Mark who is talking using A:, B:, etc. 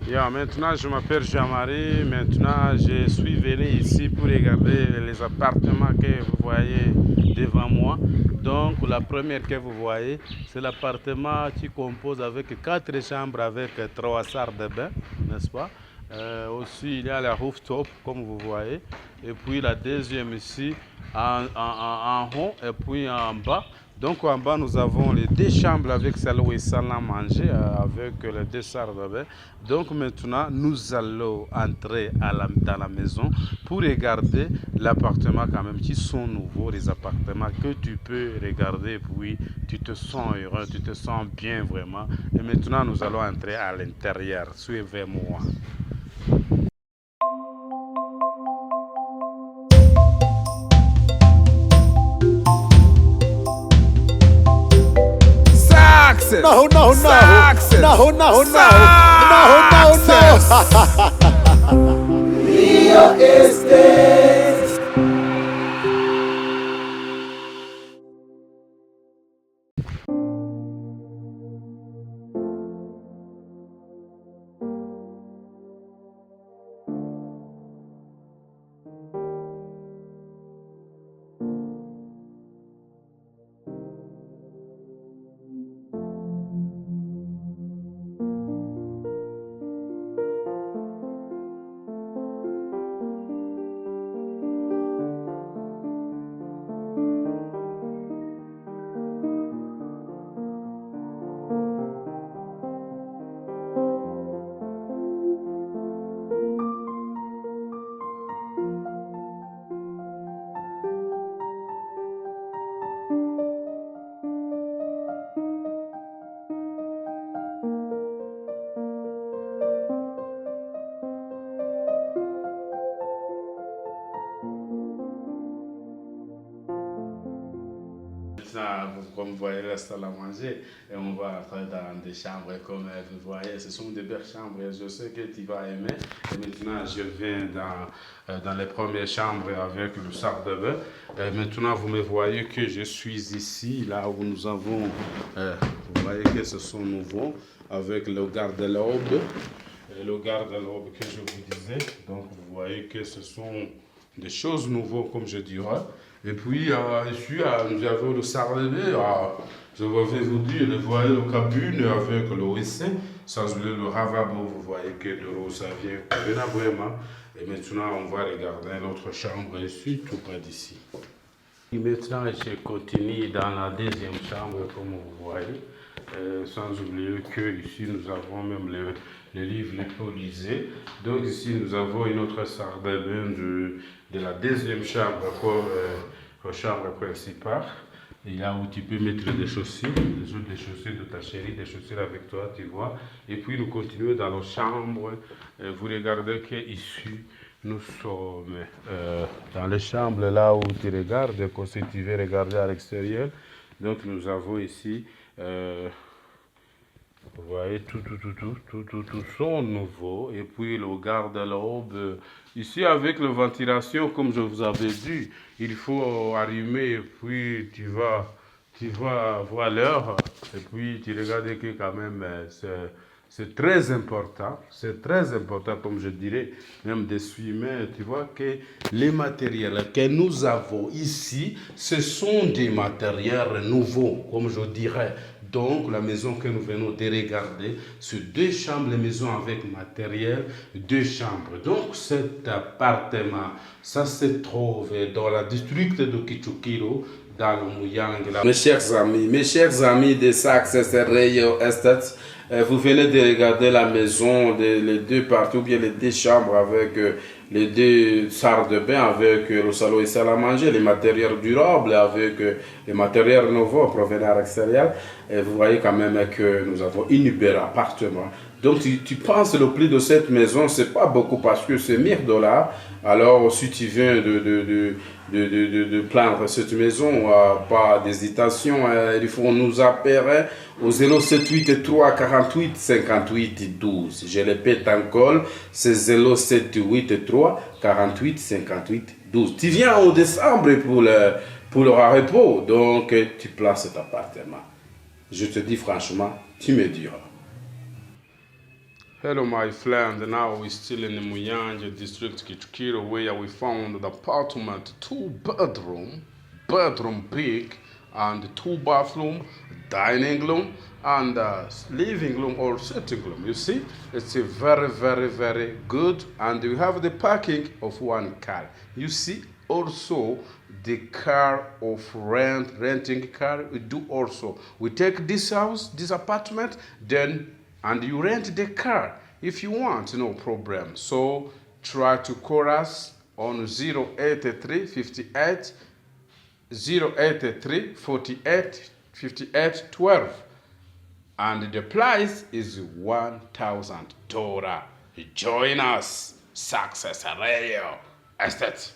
A: Maintenant, je m'appelle Jean-Marie. Maintenant, je suis venu ici pour regarder les appartements que vous voyez devant moi. Donc, la première que vous voyez, c'est l'appartement qui compose avec 4 chambres avec 3 salles de bain, n'est-ce pas? Aussi, il y a la rooftop, comme vous voyez. Et puis, la deuxième ici, en haut et puis en bas. Donc en bas, nous avons les 2 chambres avec salle et salle à manger, avec les 2 salles de bain. Donc maintenant, nous allons entrer dans la maison pour regarder l'appartement quand même, qui sont nouveaux, les appartements que tu peux regarder, puis tu te sens heureux, tu te sens bien vraiment. Et maintenant, nous allons entrer à l'intérieur. Suivez-moi. Success!
B: No, no, no.
A: Success!
B: No, no, no.
A: Success!
B: No, no, no. Real estate.
A: Comme vous voyez, la salle à manger et on va entrer dans des chambres comme vous voyez, ce sont des belles chambres et je sais que tu vas aimer. Et maintenant, je viens dans les premières chambres avec le sac de bain. Et maintenant, vous me voyez que je suis ici, là où nous avons, vous voyez que ce sont nouveaux avec le garde-robe. Le garde-robe que je vous disais. Donc, vous voyez que ce sont des choses nouvelles, comme je dirais. Et puis, ici, nous avons le salle de bain. Je vais vous dire, vous voyez le cabine avec le WC, sans oublier le lavabo, vous voyez que de l'eau, ça vient vraiment. Et maintenant, on va regarder l'autre chambre ici, tout près d'ici. Et maintenant, je continue dans la deuxième chambre, comme vous voyez. Sans oublier que ici nous avons même les livres les polisés. Donc ici nous avons une autre salle de bain de la deuxième chambre pour la chambre principale. Et là où tu peux mettre des chaussures, des chaussures de ta chérie, des chaussures avec toi, tu vois. Et puis nous continuons dans nos chambres. Vous regardez qu'ici nous sommes dans les chambres là où tu regardes, quand tu veux regarder à l'extérieur. Donc nous avons ici vous voyez, tout sont nouveaux. Et puis le garde-robe, ici avec la ventilation, comme je vous avais dit, il faut allumer et puis tu vas voir l'heure. Et puis tu regardes que quand même c'est très important. C'est très important, comme je dirais, même des suivants. Tu vois que les matériels que nous avons ici, ce sont des matériels nouveaux, comme je dirais. Donc, la maison que nous venons de regarder, c'est 2 chambres, les maisons avec matériel, 2 chambres. Donc, cet appartement, ça se trouve dans la district de Kichukiro, dans le Muyang. Mes chers amis de Success Real Estate, vous venez de regarder la maison, les 2 parties, ou bien les 2 chambres avec les 2 salles de bain, avec le salon et salle à manger, les matériels durables, avec les matériels nouveaux provenant à l'extérieur. Et vous voyez quand même que nous avons une belle appartement. Donc tu penses le prix de cette maison, c'est pas beaucoup parce que c'est 1000 dollars. Alors si tu viens de plaindre cette maison, pas d'hésitation, il faut nous appeler au 0783 48 58 12. Je répète encore, c'est 0783 48 58 12. Tu viens en décembre pour le repos, donc tu places cet appartement. Je te dis franchement, tu me diras. Hello, my friend. Now we're still in the Muyanja district, Kichukiro, where we found the apartment, bedroom big, and 2 bathroom, dining room, and living room or sitting room. You see, it's a very good, and we have the parking of 1 car. You see, also the car of renting car. We do also. We take this house, this apartment, then and you rent the car if you want, no problem. So try to call us on 083 58 083 48 58 12, and the price is $1,000. Join us, Success Radio Estate.